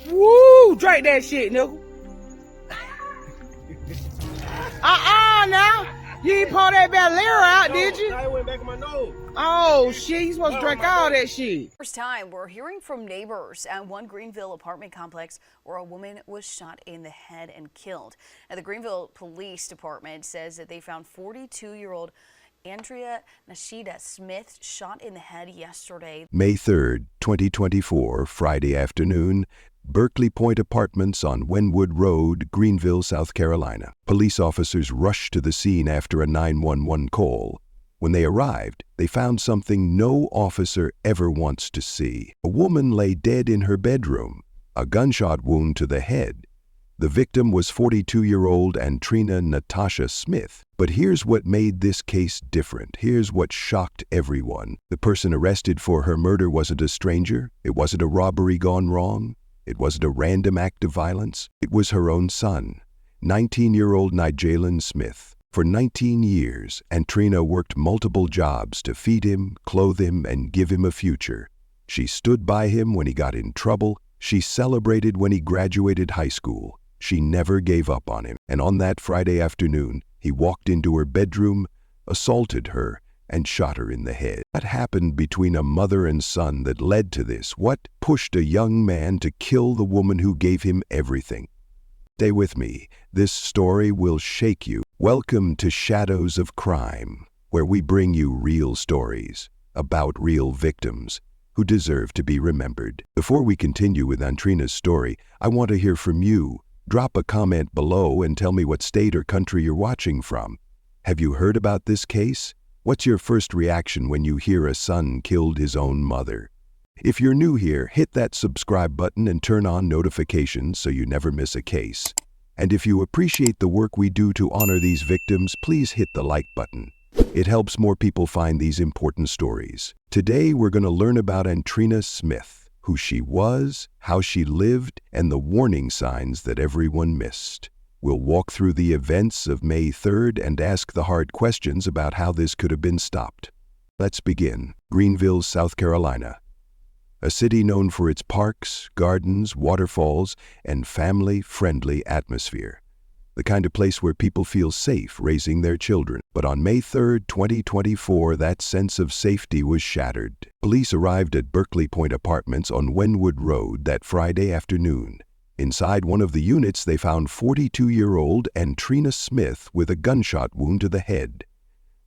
Woo! Drink that shit, nigga. Now. You ain't pour that Valera out, did you? I went back in my nose. Oh, shit. You supposed to drink all that shit. First time we're hearing from neighbors at one Greenville apartment complex where a woman was shot in the head and killed. Now, the Greenville Police Department says that they found 42-year-old Antrina Natasha Smith shot in the head yesterday. May 3rd, 2024, Friday afternoon, Berkeley Point Apartments on Wynwood Road, Greenville, South Carolina. Police officers rushed to the scene after a 911 call. When they arrived, they found something no officer ever wants to see. A woman lay dead in her bedroom, a gunshot wound to the head. The victim was 42-year-old Antrina Natasha Smith. But here's what made this case different. Here's what shocked everyone. The person arrested for her murder wasn't a stranger. It wasn't a robbery gone wrong. It wasn't a random act of violence. It was her own son, 19-year-old Nyjaylan Smith. For 19 years, Antrina worked multiple jobs to feed him, clothe him, and give him a future. She stood by him when he got in trouble. She celebrated when he graduated high school. She never gave up on him. And on that Friday afternoon, he walked into her bedroom, assaulted her, and shot her in the head. What happened between a mother and son that led to this? What pushed a young man to kill the woman who gave him everything? Stay with me. This story will shake you. Welcome to Shadows of Crime, where we bring you real stories about real victims who deserve to be remembered. Before we continue with Antrina's story, I want to hear from you. Drop a comment below and tell me what state or country you're watching from. Have you heard about this case? What's your first reaction when you hear a son killed his own mother? If you're new here, hit that subscribe button and turn on notifications so you never miss a case. And if you appreciate the work we do to honor these victims, please hit the like button. It helps more people find these important stories. Today, we're going to learn about Antrina Smith, who she was, how she lived, and the warning signs that everyone missed. We'll walk through the events of May 3rd and ask the hard questions about how this could have been stopped. Let's begin. Greenville, South Carolina. A city known for its parks, gardens, waterfalls, and family-friendly atmosphere. The kind of place where people feel safe raising their children. But on May 3rd, 2024, that sense of safety was shattered. Police arrived at Berkeley Point Apartments on Wynwood Road that Friday afternoon. Inside one of the units, they found 42-year-old Antrina Smith with a gunshot wound to the head.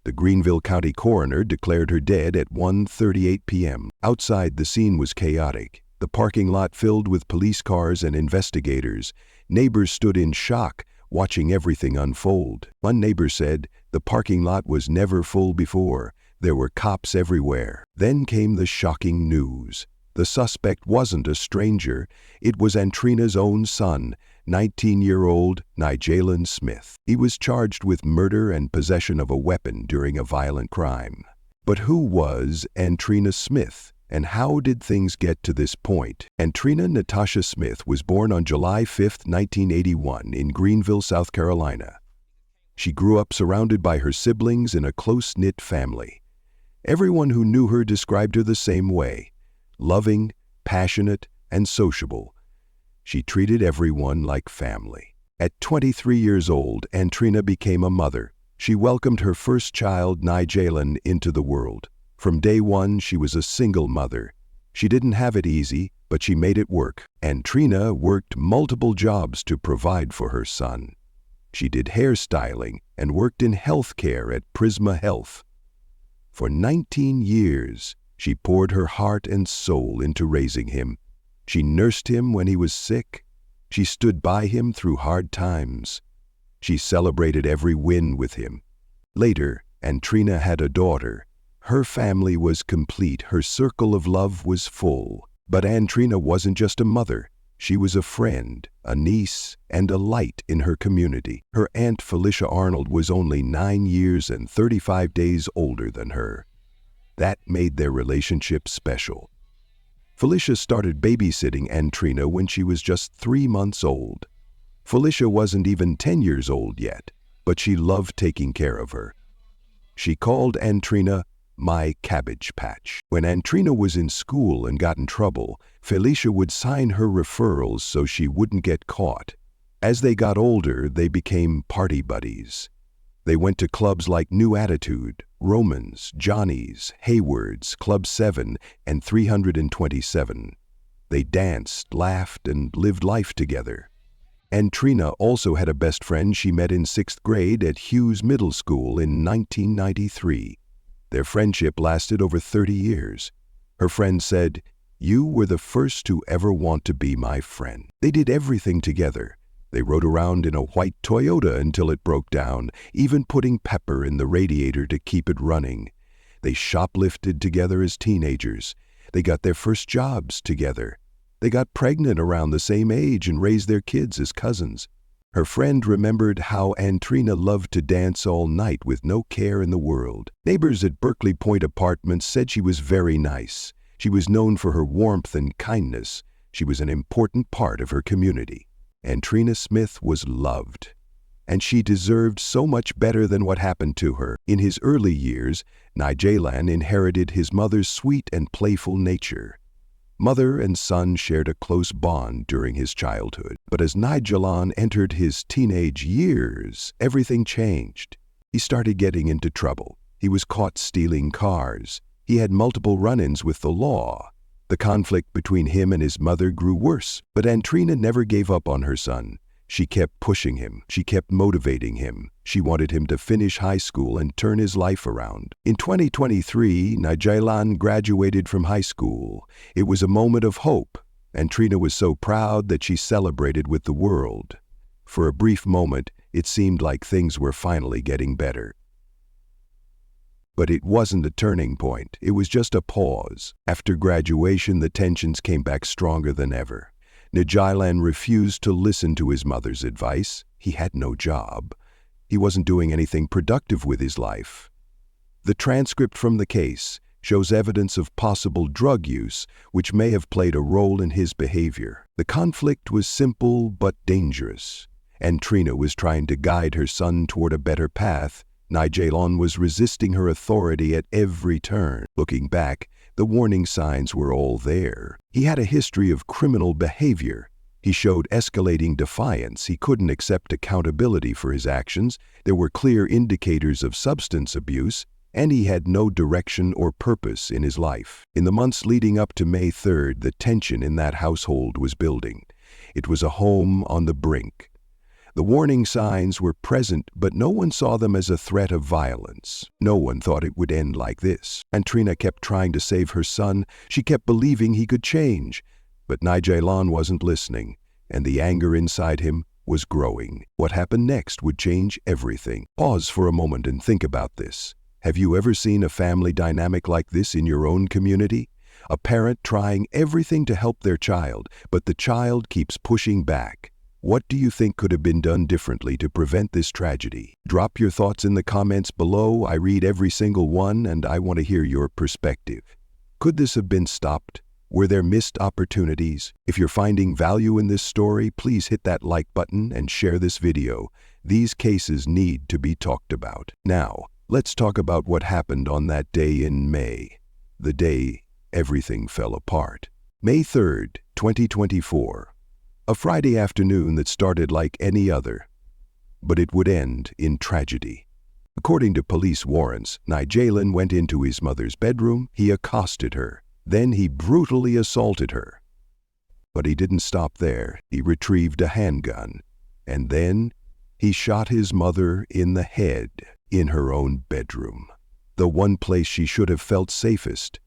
The Greenville County coroner declared her dead at 1:38 p.m. Outside, the scene was chaotic. The parking lot filled with police cars and investigators. Neighbors stood in shock, watching everything unfold. One neighbor said, "The parking lot was never full before. There were cops everywhere." Then came the shocking news. The suspect wasn't a stranger. It was Antrina's own son, 19-year-old Nyjaylan Smith. He was charged with murder and possession of a weapon during a violent crime. But who was Antrina Smith, and how did things get to this point? Antrina Natasha Smith was born on July 5, 1981, in Greenville, South Carolina. She grew up surrounded by her siblings in a close-knit family. Everyone who knew her described her the same way: loving, passionate, and sociable. She treated everyone like family. At 23 years old, Andrina became a mother. She welcomed her first child, Nyjaylan, into the world. From day one, she was a single mother. She didn't have it easy, but she made it work. Andrina worked multiple jobs to provide for her son. She did hairstyling and worked in healthcare at Prisma Health. For 19 years, she poured her heart and soul into raising him. She nursed him when he was sick. She stood by him through hard times. She celebrated every win with him. Later, Antrina had a daughter. Her family was complete. Her circle of love was full. But Antrina wasn't just a mother. She was a friend, a niece, and a light in her community. Her Aunt Felicia Arnold was only 9 years and 35 days older than her. That made their relationship special. Felicia started babysitting Antrina when she was just 3 months old. Felicia wasn't even 10 years old yet, but she loved taking care of her. She called Antrina My Cabbage Patch. When Antrina was in school and got in trouble, Felicia would sign her referrals so she wouldn't get caught. As they got older, they became party buddies. They went to clubs like New Attitude, Romans, Johnny's, Hayward's, Club 7, and 327. They danced, laughed, and lived life together. Antrina also had a best friend she met in 6th grade at Hughes Middle School in 1993. Their friendship lasted over 30 years. Her friend said, "You were the first to ever want to be my friend." They did everything together. They rode around in a white Toyota until it broke down, even putting pepper in the radiator to keep it running. They shoplifted together as teenagers. They got their first jobs together. They got pregnant around the same age and raised their kids as cousins. Her friend remembered how Antrina loved to dance all night with no care in the world. Neighbors at Berkeley Point Apartments said she was very nice. She was known for her warmth and kindness. She was an important part of her community. Antrina Smith was loved, and she deserved so much better than what happened to her. In his early years, Nyjaylan inherited his mother's sweet and playful nature. Mother and son shared a close bond during his childhood. But as Nyjaylan entered his teenage years, everything changed. He started getting into trouble. He was caught stealing cars. He had multiple run-ins with the law. The conflict between him and his mother grew worse, but Antrina never gave up on her son. She kept pushing him. She kept motivating him. She wanted him to finish high school and turn his life around. In 2023, Nyjaylan graduated from high school. It was a moment of hope. Antrina was so proud that she celebrated with the world. For a brief moment, it seemed like things were finally getting better. But it wasn't a turning point. It was just a pause. After graduation, the tensions came back stronger than ever. Nyjaylan refused to listen to his mother's advice. He had no job. He wasn't doing anything productive with his life. The transcript from the case shows evidence of possible drug use, which may have played a role in his behavior. The conflict was simple but dangerous. Antrina was trying to guide her son toward a better path. Nyjaylan was resisting her authority at every turn. Looking back, the warning signs were all there. He had a history of criminal behavior. He showed escalating defiance. He couldn't accept accountability for his actions. There were clear indicators of substance abuse, and he had no direction or purpose in his life. In the months leading up to May 3rd, the tension in that household was building. It was a home on the brink. The warning signs were present, but no one saw them as a threat of violence. No one thought it would end like this. Antrina kept trying to save her son. She kept believing he could change. But Nyjaylan wasn't listening, and the anger inside him was growing. What happened next would change everything. Pause for a moment and think about this. Have you ever seen a family dynamic like this in your own community? A parent trying everything to help their child, but the child keeps pushing back. What do you think could have been done differently to prevent this tragedy? Drop your thoughts in the comments below. I read every single one, and I want to hear your perspective. Could this have been stopped? Were there missed opportunities? If you're finding value in this story, please hit that like button and share this video. These cases need to be talked about. Now, let's talk about what happened on that day in May. The day everything fell apart. May 3rd, 2024. A Friday afternoon that started like any other, but it would end in tragedy. According to police warrants, Nyjaylan went into his mother's bedroom. He accosted her. Then he brutally assaulted her. But he didn't stop there. He retrieved a handgun. And then he shot his mother in the head in her own bedroom. The one place she should have felt safest.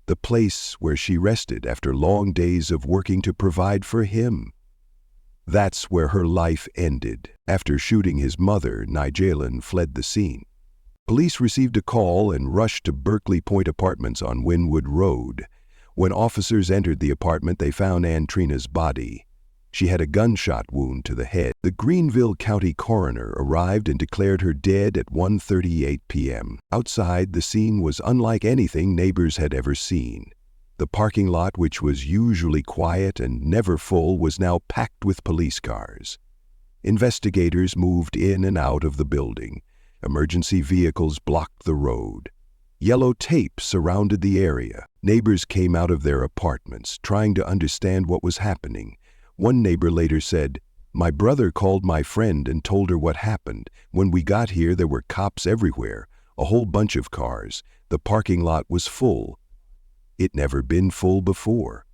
The place where she rested after long days of working to provide for him. That's where her life ended. After shooting his mother, Nyjaylan fled the scene. Police received a call and rushed to Berkeley Point Apartments on Wynwood Road. When officers entered the apartment, they found Antrina's body. She had a gunshot wound to the head. The Greenville County coroner arrived and declared her dead at 1:38 p.m. Outside, the scene was unlike anything neighbors had ever seen. The parking lot, which was usually quiet and never full, was now packed with police cars. Investigators moved in and out of the building. Emergency vehicles blocked the road. Yellow tape surrounded the area. Neighbors came out of their apartments, trying to understand what was happening. One neighbor later said, "My brother called my friend and told her what happened. When we got here, there were cops everywhere, a whole bunch of cars. The parking lot was full. It never been full before."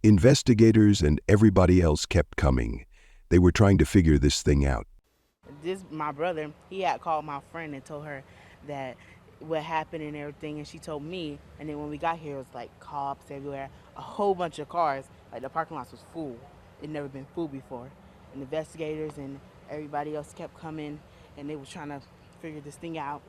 Investigators and everybody else kept coming. They were trying to figure this thing out. My brother, he had called my friend and told her that what happened and everything, and she told me. And then when we got here, it was like cops everywhere, a whole bunch of cars. Like the parking lot was full. It never been full before. And investigators and everybody else kept coming, and they were trying to figure this thing out.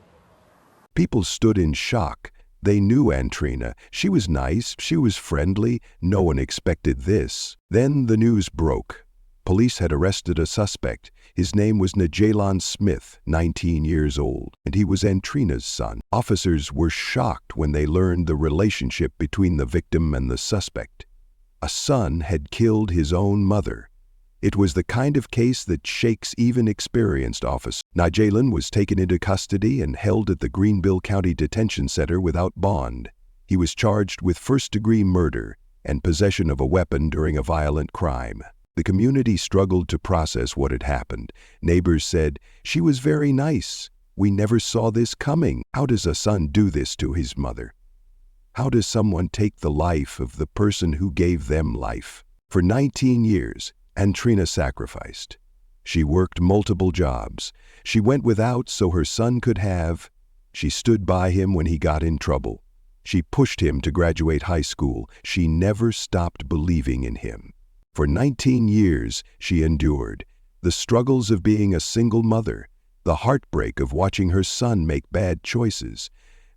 People stood in shock. They knew Antrina. She was nice, she was friendly. No one expected this. Then the news broke. Police had arrested a suspect. His name was Nyjaylan Smith, 19 years old, and he was Antrina's son. Officers were shocked when they learned the relationship between the victim and the suspect. A son had killed his own mother. It was the kind of case that shakes even experienced officers. Nyjaylan was taken into custody and held at the Greenville County Detention Center without bond. He was charged with first-degree murder and possession of a weapon during a violent crime. The community struggled to process what had happened. Neighbors said, "She was very nice. We never saw this coming. How does a son do this to his mother? How does someone take the life of the person who gave them life?" For 19 years, Antrina sacrificed. She worked multiple jobs. She went without so her son could have. She stood by him when he got in trouble. She pushed him to graduate high school. She never stopped believing in him. For 19 years, she endured the struggles of being a single mother, the heartbreak of watching her son make bad choices,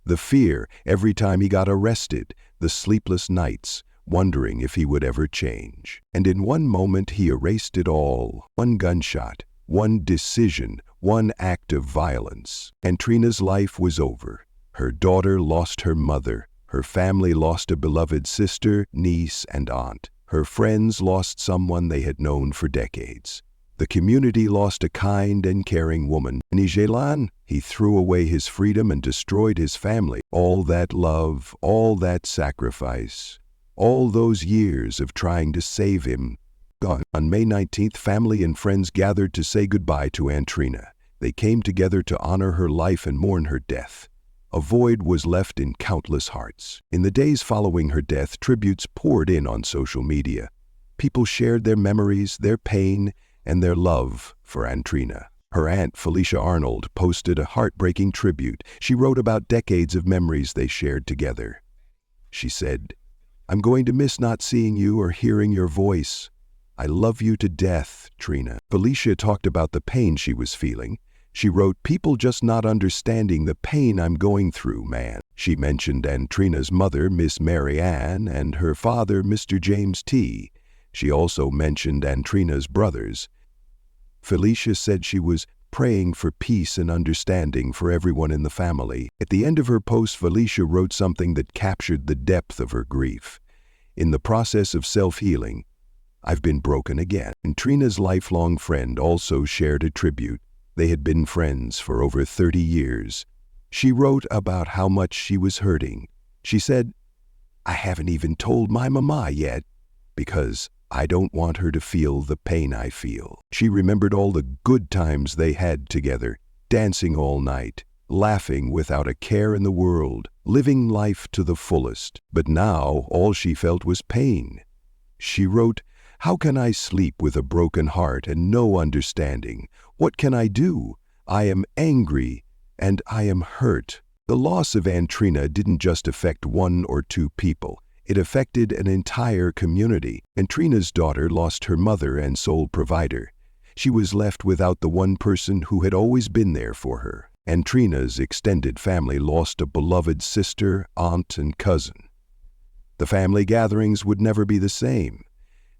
the fear every time he got arrested, the sleepless nights, wondering if he would ever change. And in one moment, he erased it all. One gunshot, one decision, one act of violence. Antrina's life was over. Her daughter lost her mother. Her family lost a beloved sister, niece, and aunt. Her friends lost someone they had known for decades. The community lost a kind and caring woman. Nyjaylan, he threw away his freedom and destroyed his family. All that love, all that sacrifice, all those years of trying to save him, gone. On May 19th, family and friends gathered to say goodbye to Antrina. They came together to honor her life and mourn her death. A void was left in countless hearts. In the days following her death, tributes poured in on social media. People shared their memories, their pain, and their love for Antrina. Her aunt, Felicia Arnold, posted a heartbreaking tribute. She wrote about decades of memories they shared together. She said, "I'm going to miss not seeing you or hearing your voice. I love you to death, Trina." Felicia talked about the pain she was feeling. She wrote, "People just not understanding the pain I'm going through, man." She mentioned Antrina's mother, Miss Mary Ann, and her father, Mr. James T. She also mentioned Antrina's brothers. Felicia said she was praying for peace and understanding for everyone in the family. At the end of her post, Felicia wrote something that captured the depth of her grief. "In the process of self-healing, I've been broken again." Antrina's lifelong friend also shared a tribute. They had been friends for over 30 years. She wrote about how much she was hurting. She said, "I haven't even told my mama yet because I don't want her to feel the pain I feel." She remembered all the good times they had together, dancing all night, laughing without a care in the world, living life to the fullest. But now all she felt was pain. She wrote, "How can I sleep with a broken heart and no understanding? What can I do? I am angry and I am hurt." The loss of Antrina didn't just affect one or two people. It affected an entire community. Antrina's daughter lost her mother and sole provider. She was left without the one person who had always been there for her. Antrina's extended family lost a beloved sister, aunt, and cousin. The family gatherings would never be the same.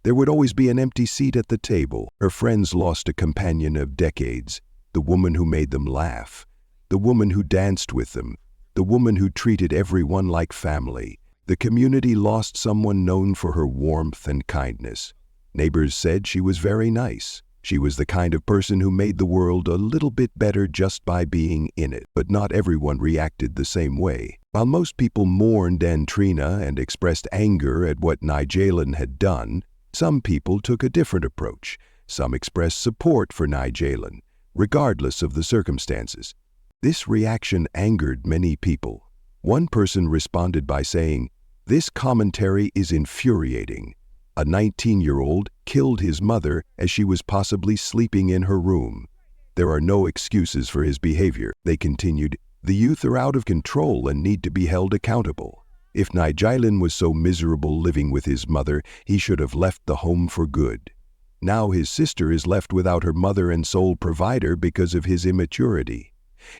There would always be an empty seat at the table. Her friends lost a companion of decades, the woman who made them laugh, the woman who danced with them, the woman who treated everyone like family. The community lost someone known for her warmth and kindness. Neighbors said she was very nice. She was the kind of person who made the world a little bit better just by being in it, but not everyone reacted the same way. While most people mourned Antrina and expressed anger at what Nyjaylan had done, some people took a different approach. Some expressed support for Nyjaylan, regardless of the circumstances. This reaction angered many people. One person responded by saying, "This commentary is infuriating. A 19-year-old killed his mother as she was possibly sleeping in her room. There are no excuses for his behavior." They continued, "The youth are out of control and need to be held accountable. If Nyjaylan was so miserable living with his mother, he should have left the home for good. Now his sister is left without her mother and sole provider because of his immaturity.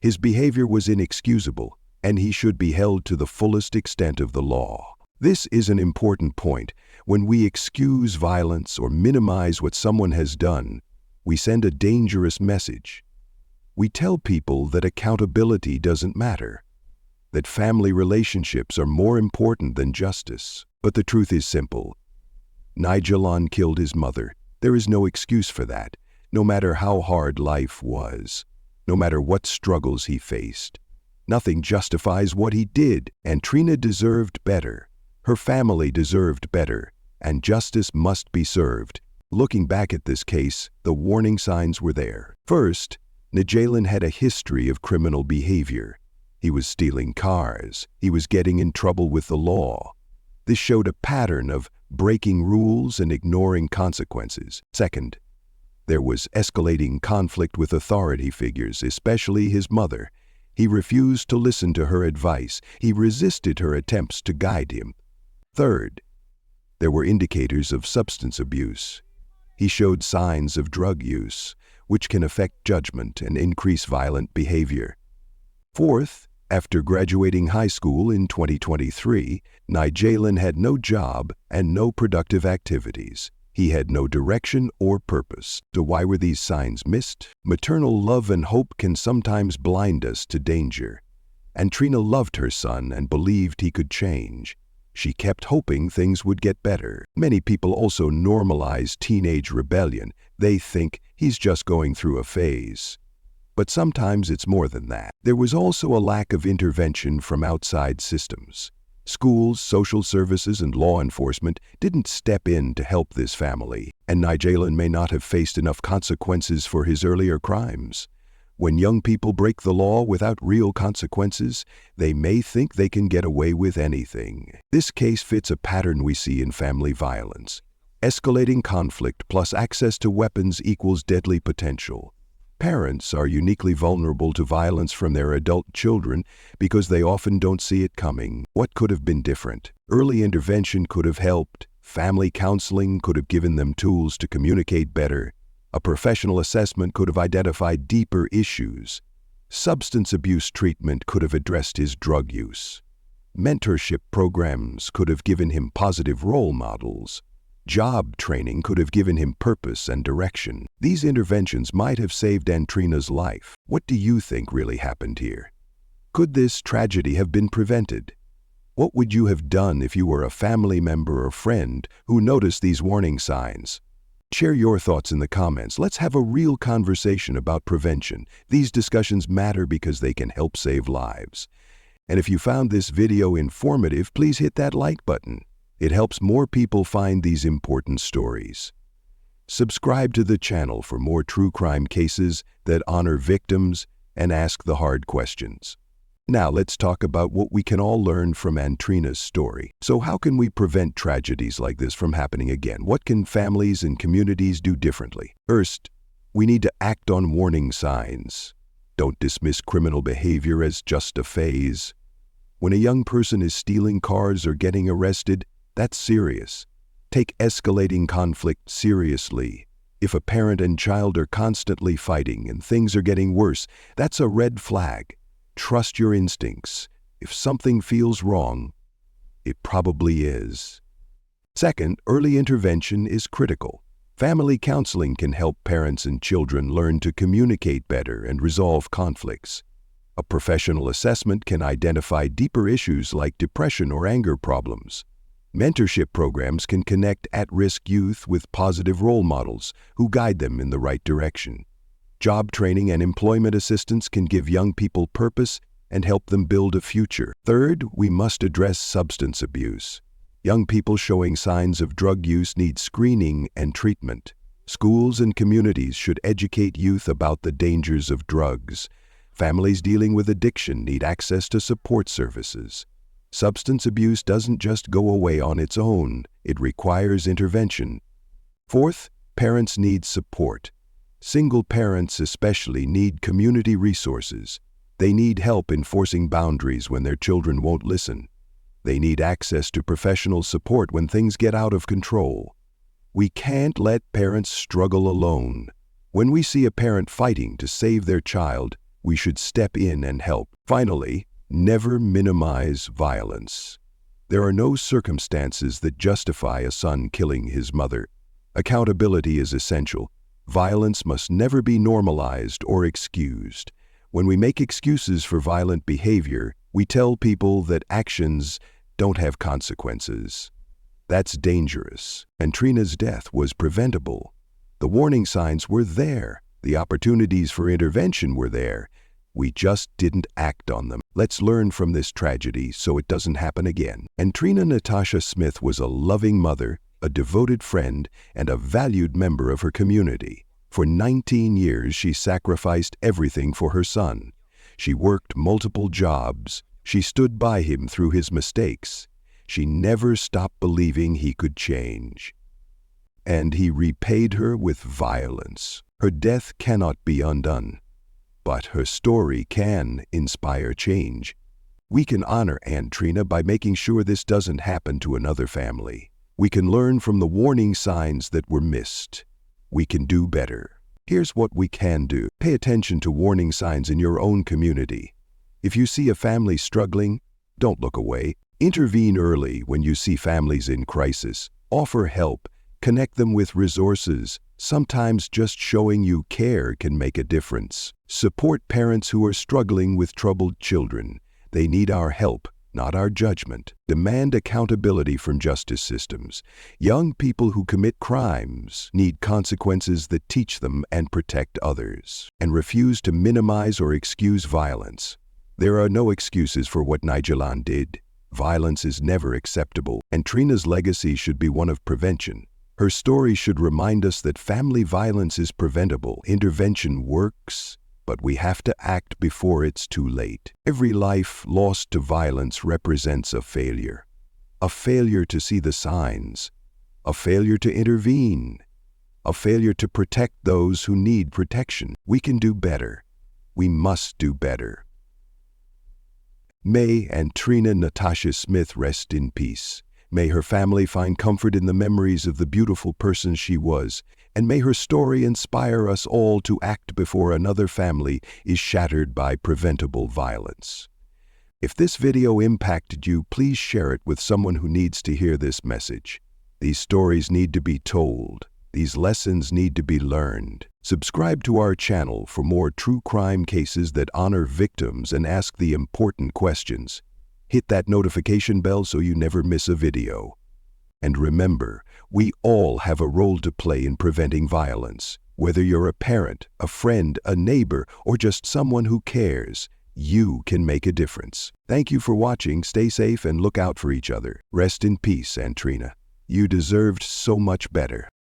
His behavior was inexcusable, and he should be held to the fullest extent of the law." This is an important point. When we excuse violence or minimize what someone has done, we send a dangerous message. We tell people that accountability doesn't matter, that family relationships are more important than justice. But the truth is simple. Nyjaylan killed his mother. There is no excuse for that, no matter how hard life was, no matter what struggles he faced. Nothing justifies what he did. Antrina deserved better. Her family deserved better, and justice must be served. Looking back at this case, the warning signs were there. First, Nyjaylan had a history of criminal behavior. He was stealing cars. He was getting in trouble with the law. This showed a pattern of breaking rules and ignoring consequences. Second, there was escalating conflict with authority figures, especially his mother. He refused to listen to her advice. He resisted her attempts to guide him. Third, there were indicators of substance abuse. He showed signs of drug use, which can affect judgment and increase violent behavior. Fourth, after graduating high school in 2023, Nyjaylan had no job and no productive activities. He had no direction or purpose. So why were these signs missed? Maternal love and hope can sometimes blind us to danger. Antrina loved her son and believed he could change. She kept hoping things would get better. Many people also normalize teenage rebellion. They think he's just going through a phase. But sometimes it's more than that. There was also a lack of intervention from outside systems. Schools, social services, and law enforcement didn't step in to help this family, and Nyjaylan may not have faced enough consequences for his earlier crimes. When young people break the law without real consequences, they may think they can get away with anything. This case fits a pattern we see in family violence. Escalating conflict plus access to weapons equals deadly potential. Parents are uniquely vulnerable to violence from their adult children because they often don't see it coming. What could have been different? Early intervention could have helped. Family counseling could have given them tools to communicate better. A professional assessment could have identified deeper issues. Substance abuse treatment could have addressed his drug use. Mentorship programs could have given him positive role models. Job training could have given him purpose and direction. These interventions might have saved Antrina's life. What do you think really happened here? Could this tragedy have been prevented? What would you have done if you were a family member or friend who noticed these warning signs? Share your thoughts in the comments. Let's have a real conversation about prevention. These discussions matter because they can help save lives. And if you found this video informative, please hit that like button. It helps more people find these important stories. Subscribe to the channel for more true crime cases that honor victims and ask the hard questions. Now let's talk about what we can all learn from Antrina's story. So how can we prevent tragedies like this from happening again? What can families and communities do differently? First, we need to act on warning signs. Don't dismiss criminal behavior as just a phase. When a young person is stealing cars or getting arrested, that's serious. Take escalating conflict seriously. If a parent and child are constantly fighting and things are getting worse, that's a red flag. Trust your instincts. If something feels wrong, it probably is. Second, early intervention is critical. Family counseling can help parents and children learn to communicate better and resolve conflicts. A professional assessment can identify deeper issues like depression or anger problems. Mentorship programs can connect at-risk youth with positive role models who guide them in the right direction. Job training and employment assistance can give young people purpose and help them build a future. Third, we must address substance abuse. Young people showing signs of drug use need screening and treatment. Schools and communities should educate youth about the dangers of drugs. Families dealing with addiction need access to support services. Substance abuse doesn't just go away on its own, it requires intervention. Fourth, parents need support. Single parents especially need community resources. They need help enforcing boundaries when their children won't listen. They need access to professional support when things get out of control. We can't let parents struggle alone. When we see a parent fighting to save their child, we should step in and help. Finally, never minimize violence. There are no circumstances that justify a son killing his mother. Accountability is essential. Violence must never be normalized or excused. When we make excuses for violent behavior, we tell people that actions don't have consequences. That's dangerous. Antrina's death was preventable. The warning signs were there. The opportunities for intervention were there. We just didn't act on them. Let's learn from this tragedy so it doesn't happen again. Antrina Natasha Smith was a loving mother, a devoted friend, and a valued member of her community. For 19 years, she sacrificed everything for her son. She worked multiple jobs. She stood by him through his mistakes. She never stopped believing he could change. And he repaid her with violence. Her death cannot be undone. But her story can inspire change. We can honor Andrina by making sure this doesn't happen to another family. We can learn from the warning signs that were missed. We can do better. Here's what we can do. Pay attention to warning signs in your own community. If you see a family struggling, don't look away. Intervene early when you see families in crisis. Offer help. Connect them with resources. Sometimes just showing you care can make a difference. Support parents who are struggling with troubled children. They need our help, not our judgment. Demand accountability from justice systems. Young people who commit crimes need consequences that teach them and protect others. And refuse to minimize or excuse violence. There are no excuses for what Nyjaylan did. Violence is never acceptable. Antrina's legacy should be one of prevention. Her story should remind us that family violence is preventable. Intervention works, but we have to act before it's too late. Every life lost to violence represents a failure. A failure to see the signs. A failure to intervene. A failure to protect those who need protection. We can do better. We must do better. May Antrina Natasha Smith rest in peace. May her family find comfort in the memories of the beautiful person she was, and may her story inspire us all to act before another family is shattered by preventable violence. If this video impacted you, please share it with someone who needs to hear this message. These stories need to be told. These lessons need to be learned. Subscribe to our channel for more true crime cases that honor victims and ask the important questions. Hit that notification bell so you never miss a video. And remember, we all have a role to play in preventing violence. Whether you're a parent, a friend, a neighbor, or just someone who cares, you can make a difference. Thank you for watching. Stay safe and look out for each other. Rest in peace, Andrina. You deserved so much better.